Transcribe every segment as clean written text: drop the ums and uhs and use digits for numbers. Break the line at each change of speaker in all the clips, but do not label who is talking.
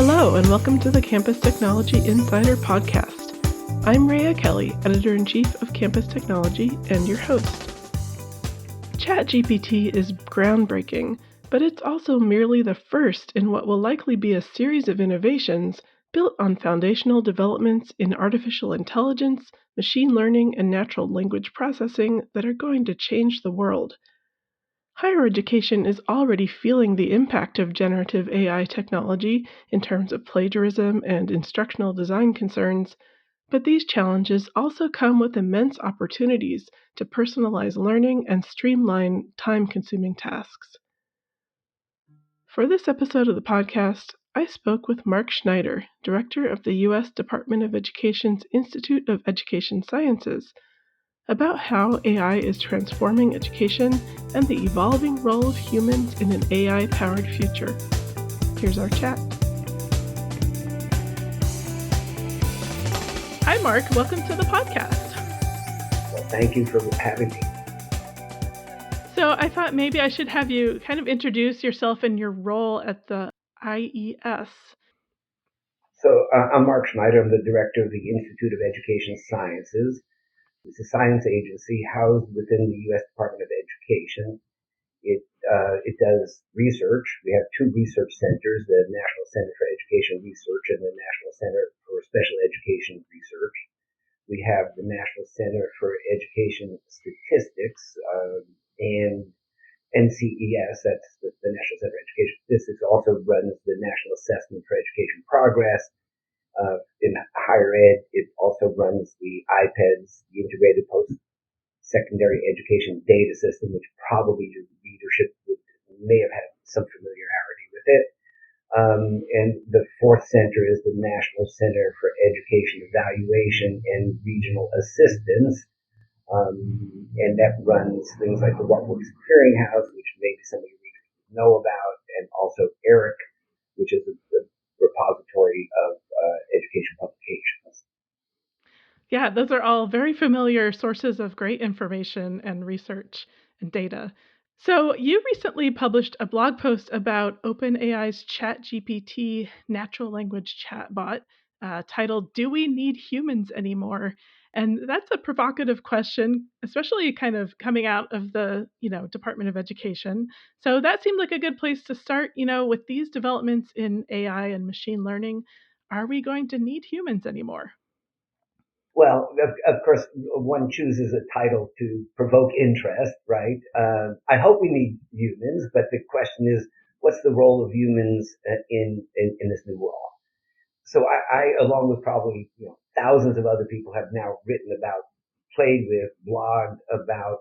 Hello, and welcome to the Campus Technology Insider Podcast. I'm Rhea Kelly, Editor-in-Chief of Campus Technology, and your host. ChatGPT is groundbreaking, but it's also merely the first in what will likely be a series of innovations built on foundational developments in artificial intelligence, machine learning, and natural language processing that are going to change the world. Higher education is already feeling the impact of generative AI technology in terms of plagiarism and instructional design concerns, but these challenges also come with immense opportunities to personalize learning and streamline time-consuming tasks. For this episode of the podcast, I spoke with Mark Schneider, Director of the U.S. Department of Education's Institute of Education Sciences, about how AI is transforming education and the evolving role of humans in an AI-powered future. Here's our chat. Hi, Mark. Welcome to the podcast.
Well, thank you for having me.
So I thought maybe I should have you kind of introduce yourself and your role at the IES.
So I'm Mark Schneider. I'm the Director of the Institute of Education Sciences. It's a science agency housed within the U.S. Department of Education. It does research. We have two research centers, the National Center for Education Research and the National Center for Special Education Research. We have the National Center for Education Statistics and NCES, that's the National Center for Education Statistics, also runs the National Assessment for Education Progress. In higher ed, it also runs the IPEDS, the Integrated Post-Secondary Education Data System, which probably your readership may have had some familiarity with it. And the fourth center is the National Center for Education Evaluation and Regional Assistance. And that runs things like the What Works Clearinghouse, which maybe some of your readers know about, and also ERIC, which is the repository of education publications.
Yeah, those are all very familiar sources of great information and research and data. So you recently published a blog post about OpenAI's ChatGPT natural language chatbot titled, "Do We Need Humans Anymore?" And that's a provocative question, especially kind of coming out of the, Department of Education. So that seemed like a good place to start, with these developments in AI and machine learning. Are we going to need humans anymore?
Well, of course, one chooses a title to provoke interest, right? I hope we need humans, but the question is, what's the role of humans in this new world? So I along with probably thousands of other people, have now written about, played with, blogged about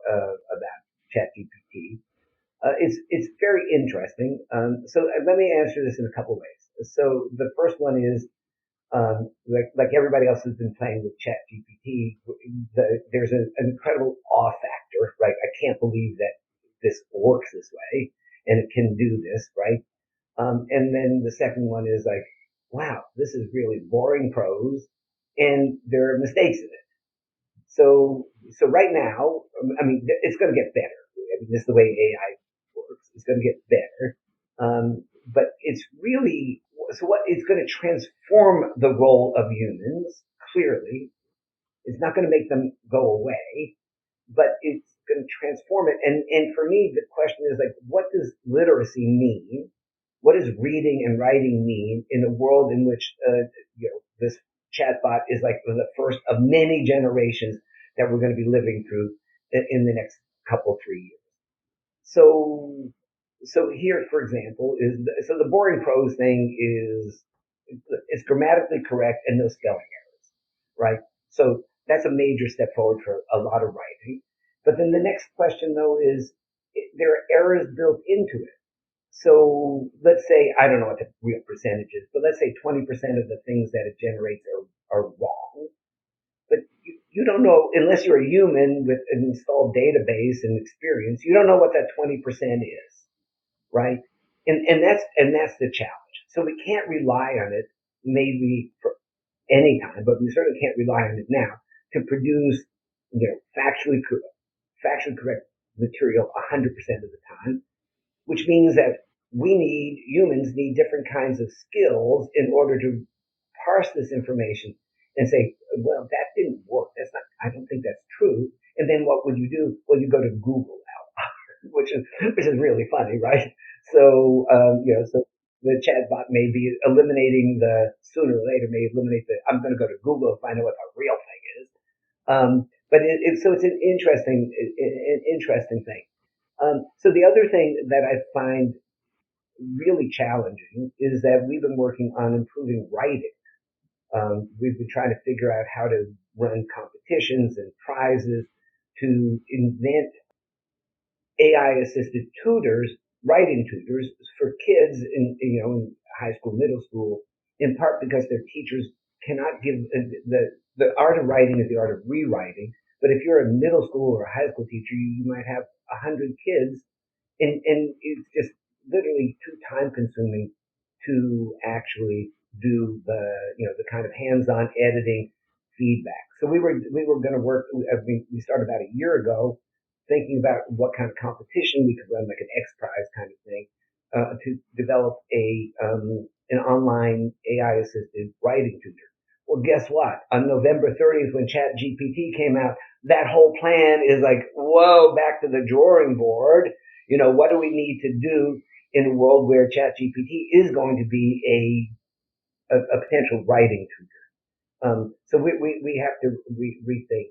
ChatGPT. It's very interesting. So let me answer this in a couple ways. So the first one is, like everybody else who's been playing with ChatGPT, there's an incredible awe factor, right? I can't believe that this works this way and it can do this, right? And then the second one is like, wow, this is really boring prose and there are mistakes in it. So right now, I mean, it's going to get better. I mean, this is the way AI works. It's going to get better. But it's really, so what it's going to transform the role of humans, clearly. It's not going to make them go away, but it's going to transform it. And for me, the question is like, what does literacy mean? What does reading and writing mean in a world in which, this chatbot is like the first of many generations that we're going to be living through in the next couple, 3 years? So here, for example, so the boring prose thing is, it's grammatically correct and no spelling errors, right? So that's a major step forward for a lot of writing. But then the next question, though, is there are errors built into it. So let's say, I don't know what the real percentage is, but let's say 20% of the things that it generates are wrong. But you don't know, unless you're a human with an installed database and experience, you don't know what that 20% is, right? And that's the challenge. So we can't rely on it maybe for any time, but we certainly can't rely on it now to produce, factually correct material 100% of the time, which means that humans need different kinds of skills in order to parse this information and say, well, that didn't work. I don't think that's true. And then what would you do? Well, you go to Google now, which is really funny, right? So, so the chatbot may be eliminating sooner or later may eliminate I'm going to go to Google and find out what the real thing is. But so it's an interesting thing. So the other thing that I find really challenging is that we've been working on improving writing. We've been trying to figure out how to run competitions and prizes to invent AI-assisted tutors, writing tutors for kids in high school, middle school, in part because their teachers cannot give the art of writing is the art of rewriting. But if you're a middle school or a high school teacher, you might have 100 kids, and it's just literally too time consuming to actually do the kind of hands-on editing feedback. So we were going to work. We started about a year ago thinking about what kind of competition we could run, like an X Prize kind of thing, to develop an online AI assisted writing tutor. Well, guess what? On November 30th, when ChatGPT came out, that whole plan is like, whoa, back to the drawing board. What do we need to do in a world where ChatGPT is going to be a potential writing tutor? So we have to rethink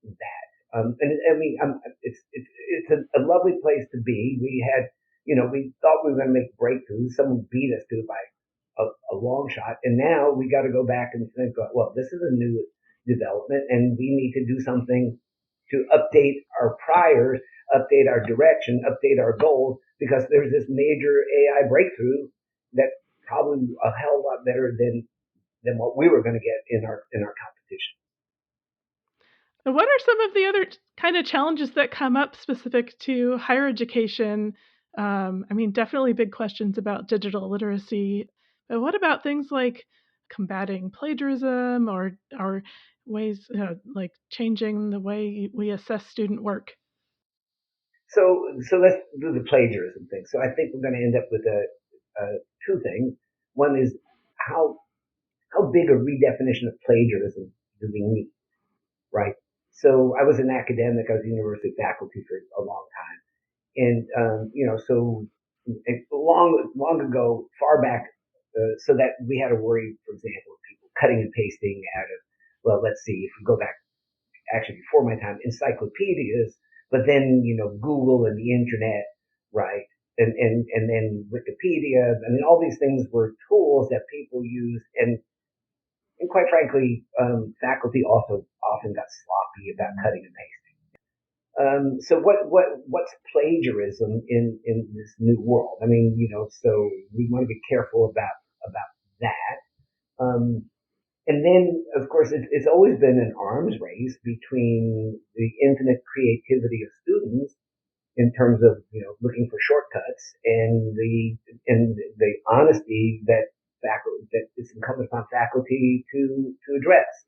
that. And I mean, it's a lovely place to be. We thought we were going to make breakthroughs. Someone beat us to it by a long shot, and now we got to go back and think, well, this is a new development, and we need to do something to update our priors, update our direction, update our goals, because there's this major AI breakthrough that's probably a hell of a lot better than what we were going to get in our competition.
And what are some of the other kind of challenges that come up specific to higher education? I mean, definitely big questions about digital literacy, but what about things like combating plagiarism or ways like changing the way we assess student work?
So let's do the plagiarism thing. So I think we're going to end up with two things. One is how big a redefinition of plagiarism do we need, right? So I was an academic. I was a university faculty for a long time, and so long ago, far back, so that we had to worry, for example, of people cutting and pasting out of. Well, let's see. If we go back, actually before my time, encyclopedias, but then Google and the internet, right? And then Wikipedia. I mean, all these things were tools that people used, and quite frankly, faculty also often got sloppy about cutting and pasting. So what's plagiarism in this new world? I mean, so we want to be careful about that. And then, of course, it's always been an arms race between the infinite creativity of students in terms of looking for shortcuts and the honesty that is incumbent upon faculty to address.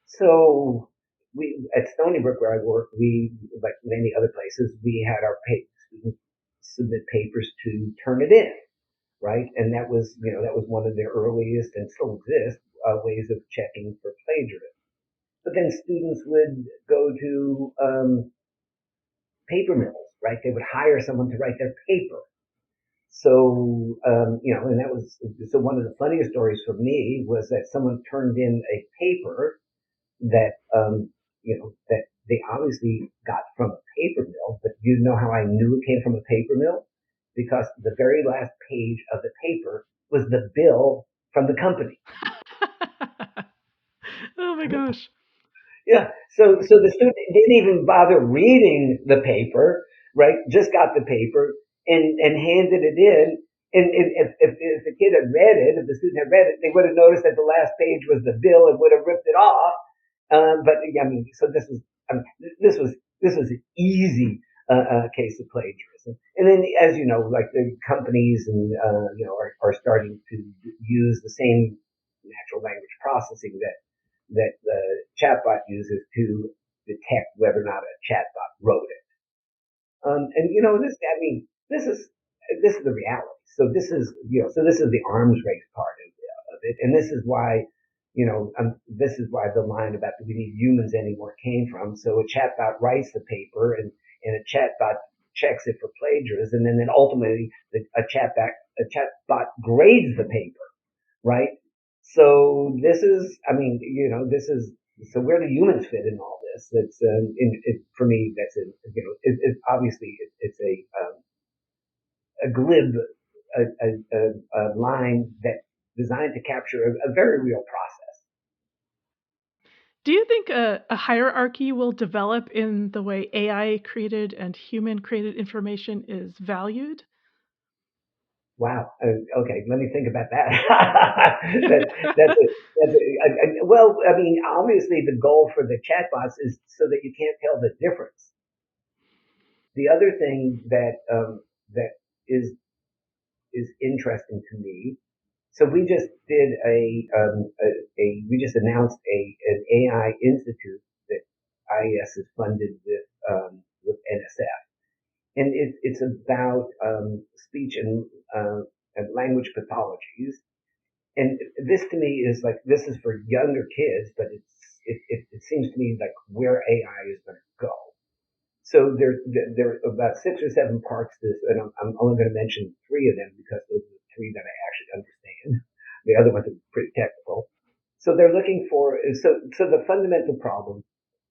So we at Stony Brook, where I work, we, like many other places, we had our students submit papers to turn it in, right? And that was one of their earliest and still exists ways of checking for plagiarism. But then students would go to paper mills, right? They would hire someone to write their paper. So, and that was, so one of the funniest stories for me was that someone turned in a paper that, that they obviously got from a paper mill, but you know how I knew it came from a paper mill? Because the very last page of the paper was the bill from the company.
Oh my gosh.
Yeah. So the student didn't even bother reading the paper, right? Just got the paper and handed it in. And if the kid had read it, if the student had read it, they would have noticed that the last page was the bill and would have ripped it off. But I mean, so this was an easy case of plagiarism. And then, as you know, like the companies and are starting to use the same natural language processing that the chatbot uses to detect whether or not a chatbot wrote it. And this, I mean, this this is the reality. So this is, so this is the arms race part of it. And this is why, this is why the line about do we need humans anymore came from. So a chatbot writes the paper and a chatbot checks it for plagiarism. And then ultimately a chatbot grades the paper, right? So this is, so where do humans fit in all this? That's, for me, that's, obviously it's a glib, a line that designed to capture a very real process.
Do you think a hierarchy will develop in the way AI created and human created information is valued?
Wow. Okay, let me think about that. Well, I mean, obviously the goal for the chatbots is so that you can't tell the difference. The other thing that is interesting to me. So we just did we just announced an AI institute that IES is funded with NSF, and it's about speech and language pathologies. And this to me is like this is for younger kids, but it seems to me like where AI is going to go. So there are about 6 or 7 parts to this, and I'm only going to mention 3 of them because those are the 3 that I actually understand. The other ones are pretty technical. So they're looking for so the fundamental problem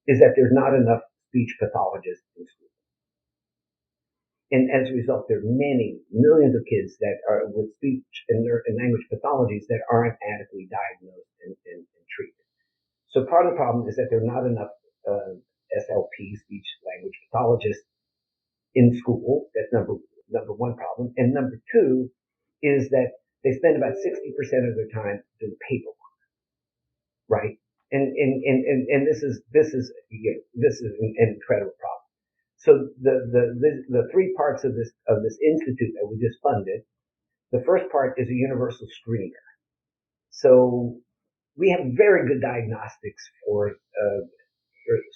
is that there's not enough speech pathologists in school, and as a result, there are many millions of kids that are with speech and language pathologies that aren't adequately diagnosed and treated. So part of the problem is that there are not enough SLP, speech language pathologists, in school. That's number one problem. And number two is that they spend about 60% of their time doing paperwork, right? And this is an incredible problem. So the 3 parts of this institute that we just funded, the first part is a universal screener. So we have very good diagnostics for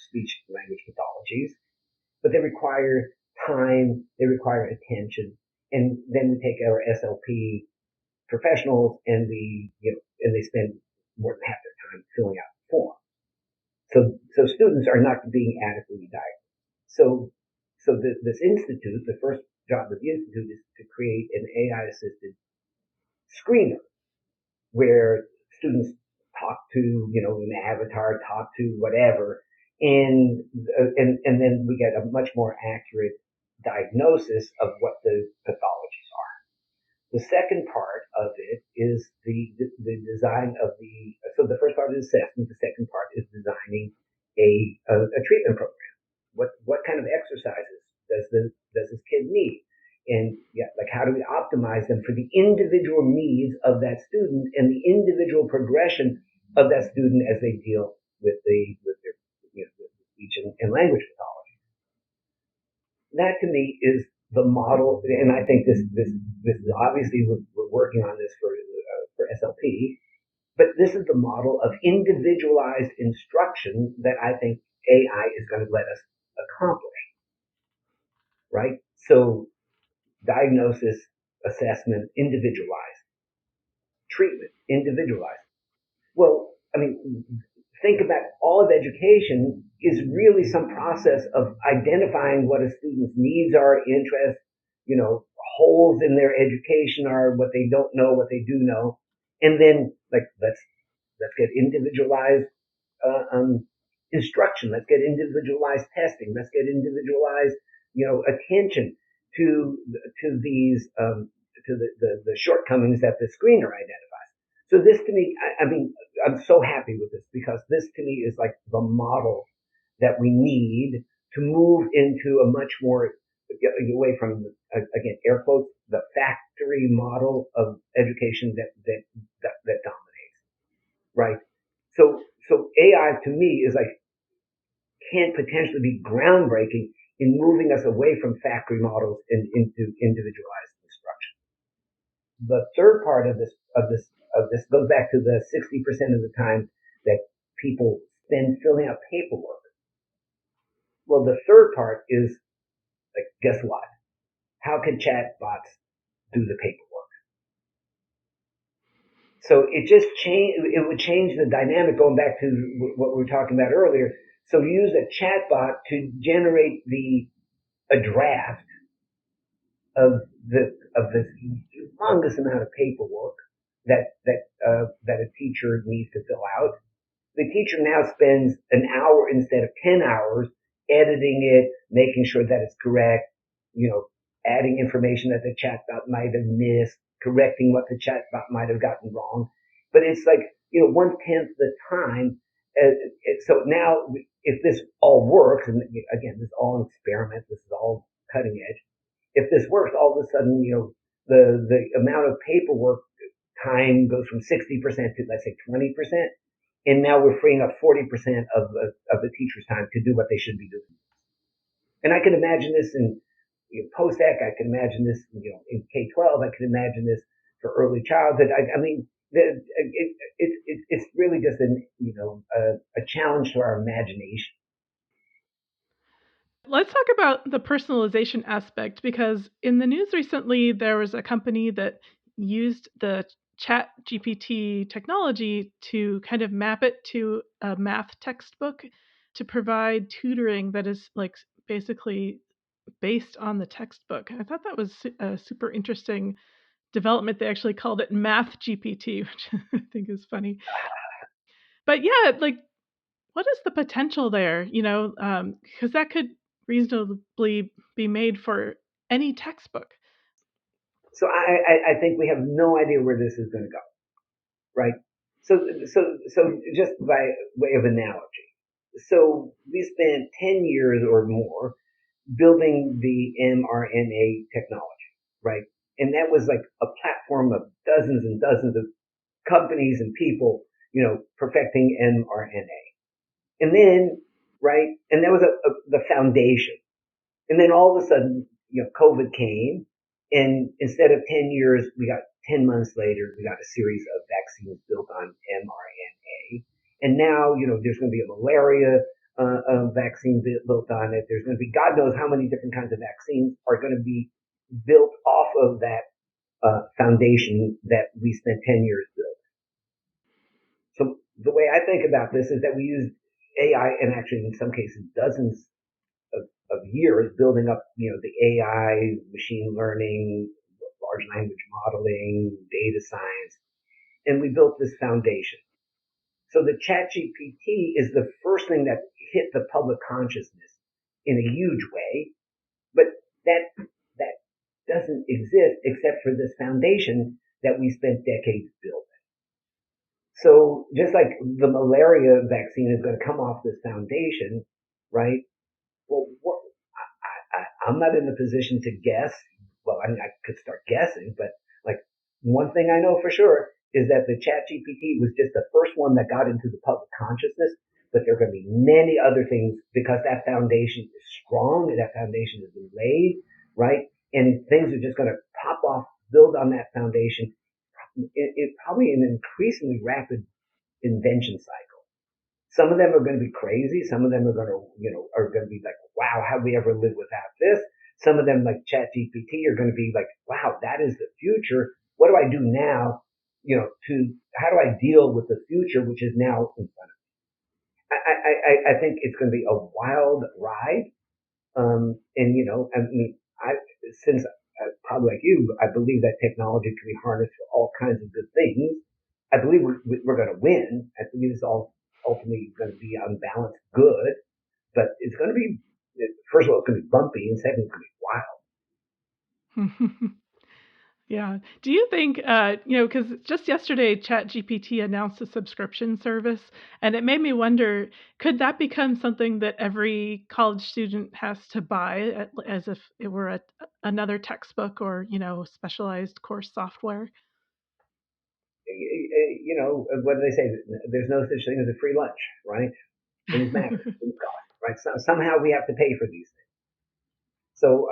speech language pathologies, but they require time, they require attention, and then we take our SLP professionals and and they spend more than half their time filling out the form. So students are not being adequately diagnosed. So this institute, the first job of the institute is to create an AI assisted screener where students talk to, an avatar, talk to whatever, and then we get a much more accurate diagnosis of what the pathologies are. The second part of it is the design of so the first part is assessment. The second part is designing a treatment program. What kind of exercises does this kid need? And yeah, like how do we optimize them for the individual needs of that student and the individual progression of that student as they deal with their speech and language pathology. That to me is the model, and I think this is obviously we're working on this for SLP, but this is the model of individualized instruction that I think AI is going to let us accomplish, right? So diagnosis, assessment, individualized, treatment, individualized. Well, I mean, think about all of education is really some process of identifying what a student's needs are, interests, holes in their education are, what they don't know, what they do know, and then like let's get individualized instruction. Let's get individualized testing. Let's get individualized, attention to these to the shortcomings that the screener identifies. So this to me, I mean, I'm so happy with this because this to me is like the model that we need to move into a much more away from again air quotes the factory model of education that dominates, right? So AI to me is like can potentially be groundbreaking in moving us away from factory models and into individualized instruction. The third part of this goes back to the 60% of the time that people spend filling out paperwork. Well, the third part is like, guess what? How can chatbots do the paperwork. So it would change the dynamic going back to what we were talking about earlier. So use a chatbot to generate a draft of this humongous amount of paperwork that a teacher needs to fill out. The teacher now spends an hour instead of 10 hours editing it, making sure that it's correct, adding information that the chatbot might have missed, correcting what the chatbot might have gotten wrong. But it's like, 1/10 the time. So now if this all works, and again, this is all an experiment, this is all cutting edge. If this works, all of a sudden, the amount of paperwork time goes from 60% to, let's say, 20%. And now we're freeing up 40% of the teacher's time to do what they should be doing. And I can imagine this in post-ec. I can imagine this, in K-12. I can imagine this for early childhood. I mean, it's really just a challenge to our imagination.
Let's talk about the personalization aspect, because in the news recently, there was a company that used the ChatGPT technology to kind of map it to a math textbook to provide tutoring that is like basically based on the textbook. I thought that was a super interesting development. They actually called it Math GPT, which I think is funny. But yeah, like, what is the potential there? Because that could reasonably be made for any textbook.
So I think we have no idea where this is going to go, right? So just by way of analogy, so we spent 10 years or more building the mRNA technology, right? And that was like a platform of dozens and dozens of companies and people, perfecting mRNA. And then, right, and that was the foundation. And then all of a sudden, COVID came, and instead of 10 years, we got 10 months later, we got a series of vaccines built on mRNA. And now, there's going to be a malaria vaccine built on it. There's going to be God knows how many different kinds of vaccines are going to be built off of that foundation that we spent 10 years building. So the way I think about this is that we use AI, and actually in some cases dozens of years building up, the AI, machine learning, large language modeling, data science, and we built this foundation. So the ChatGPT is the first thing that hit the public consciousness in a huge way, but that doesn't exist except for this foundation that we spent decades building. So just like the malaria vaccine is going to come off this foundation, right? Well, I'm not in a position to guess. Well, I mean, I could start guessing, but like one thing I know for sure is that the ChatGPT was just the first one that got into the public consciousness, but there are going to be many other things because that foundation is strong and that foundation has been laid, right? And things are just going to pop off, build on that foundation. It's probably an increasingly rapid invention cycle. Some of them are going to be crazy. Some of them are going to, are going to be like, wow, how we ever live without this? Some of them, like ChatGPT, are going to be like, wow, that is the future. What do I do now? How do I deal with the future, which is now in front of me? I think it's going to be a wild ride. Since probably like you, I believe that technology can be harnessed for all kinds of good things. I believe we're going to win. I believe it's all ultimately going to be on balance good, but it's going to be, first of all, it's going to be bumpy, and second, it's going to be wild.
Yeah. Do you think, because just yesterday, ChatGPT announced a subscription service, and it made me wonder, could that become something that every college student has to buy as if it were another textbook or, specialized course software?
What do they say? There's no such thing as a free lunch, right? Things matter, things cost, right? So somehow we have to pay for these things. So,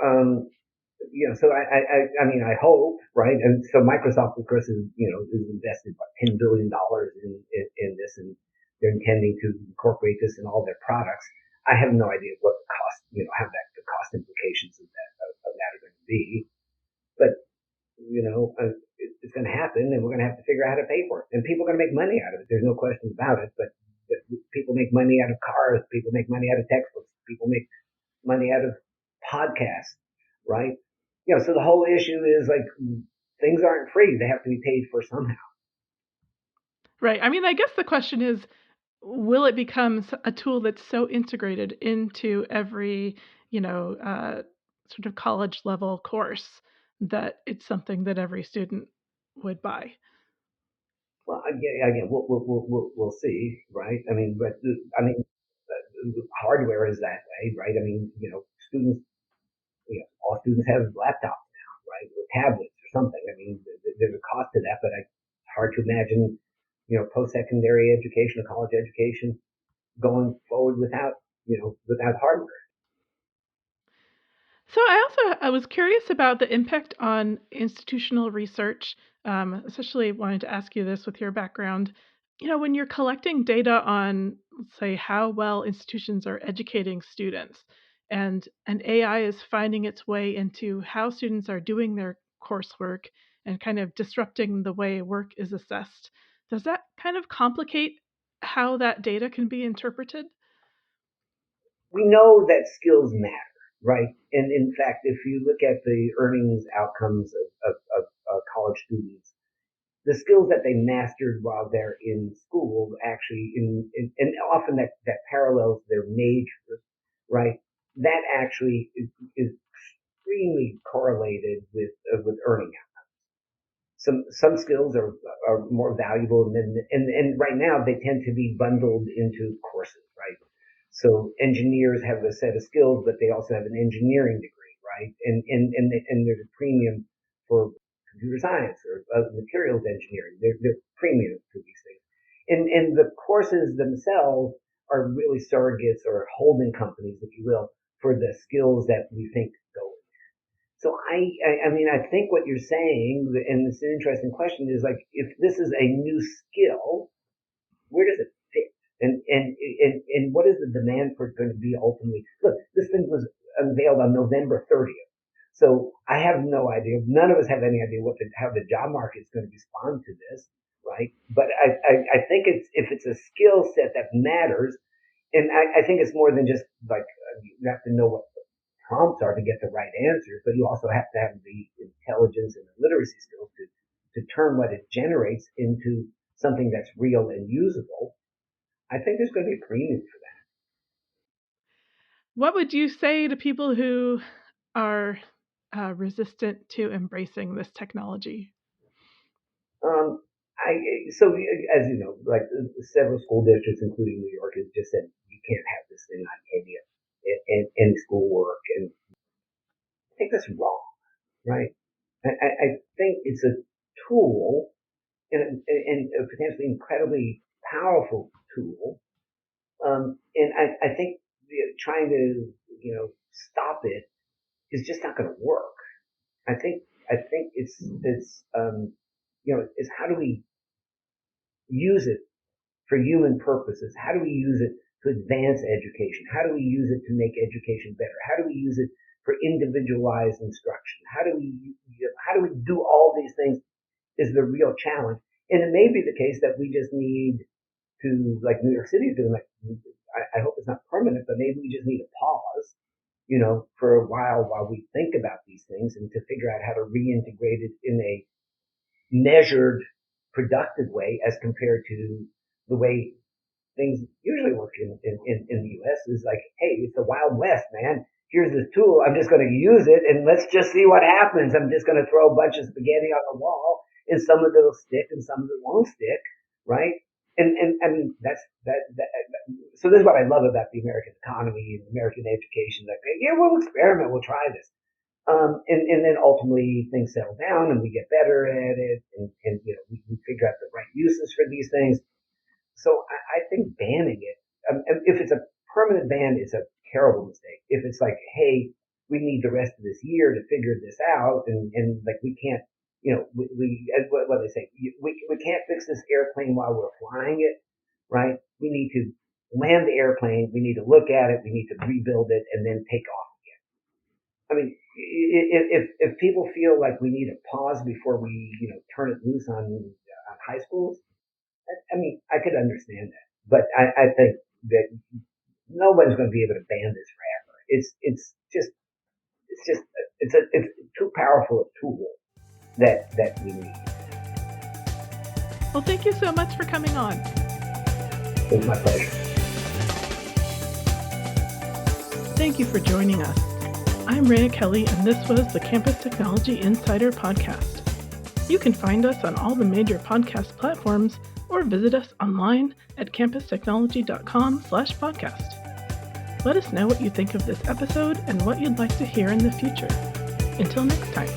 so I mean, I hope, right? And so Microsoft, of course, is invested about $10 billion in this, and they're intending to incorporate this in all their products. I have no idea what the cost, how the cost implications of that are going to be. But, figure out how to pay for it. And people are going to make money out of it. There's no question about it. But people make money out of cars. People make money out of textbooks. People make money out of podcasts, right? So the whole issue is like things aren't free. They have to be paid for somehow.
Right. I mean, I guess the question is, will it become a tool that's so integrated into every, sort of college level course that it's something that every student would buy?
Well, again, we'll see, right? I mean, but I mean, hardware is that way, right? I mean, students, all students have laptops now, right, or tablets or something. I mean, there's a cost to that, but it's hard to imagine, post-secondary education or college education going forward without hardware.
So I was curious about the impact on institutional research, especially wanted to ask you this with your background. When you're collecting data on, let's say, how well institutions are educating students, and AI is finding its way into how students are doing their coursework and kind of disrupting the way work is assessed, does that kind of complicate how that data can be interpreted?
We know that skills matter, right? And in fact, if you look at the earnings outcomes of college students, the skills that they mastered while they're in school actually and often that parallels their majors, right? That actually is extremely correlated with earning outcomes. Some skills are more valuable and right now they tend to be bundled into courses, right? So engineers have a set of skills, but they also have an engineering degree, right? And there's a premium for computer science or materials engineering. They're premium for these things. And the courses themselves are really surrogates or holding companies, if you will, for the skills that we think go. So I mean, I think what you're saying, and it's an interesting question, is like, if this is a new skill, where does it fit? And what is the demand for it going to be ultimately? Look, this thing was unveiled on November 30th. So I have no idea. None of us have any idea how the job market is going to respond to this, right? But I think if it's a skill set that matters, and I think it's more than just like you have to know what prompts are to get the right answers, but you also have to have the intelligence and the literacy skills to turn what it generates into something that's real and usable. I think there's going to be a premium for that.
What would you say to people who are resistant to embracing this technology?
Um, I so as you know, like several school districts, including New York, has just said you can't have this thing on any schoolwork, and I think that's wrong, right? I think it's a tool and a potentially incredibly powerful tool. And I think trying to stop it is just not going to work. I think it's how do we use it for human purposes? How do we use it to advance education? How do we use it to make education better? How do we use it for individualized instruction? How do we do all these things is the real challenge. And it may be the case that we just need to, like New York City is doing, like, I hope it's not permanent, but maybe we just need to pause, for a while we think about these things and to figure out how to reintegrate it in a measured, productive way as compared to the way things usually work in the US is like, hey, it's the Wild West, man. Here's this tool. I'm just going to use it and let's just see what happens. I'm just going to throw a bunch of spaghetti on the wall and some of it will stick and some of it won't stick, right? And I mean, so this is what I love about the American economy and American education. Like, yeah, we'll experiment. We'll try this. And then ultimately things settle down and we get better at it and we figure out the right uses for these things. So I think banning it, if it's a permanent ban, it's a terrible mistake. If it's like, hey, we need the rest of this year to figure this out, and like we can't, what they say, we can't fix this airplane while we're flying it, right? We need to land the airplane, we need to look at it, we need to rebuild it, and then take off again. I mean, if people feel like we need a pause before we turn it loose on high schools, I mean, I could understand that, but I think that no one's going to be able to ban this forever. It's just it's too powerful a tool that we need.
Well, thank you so much for coming on.
It was my pleasure.
Thank you for joining us. I'm Rhea Kelly, and this was the Campus Technology Insider Podcast. You can find us on all the major podcast platforms or visit us online at campustechnology.com/podcast. Let us know what you think of this episode and what you'd like to hear in the future. Until next time.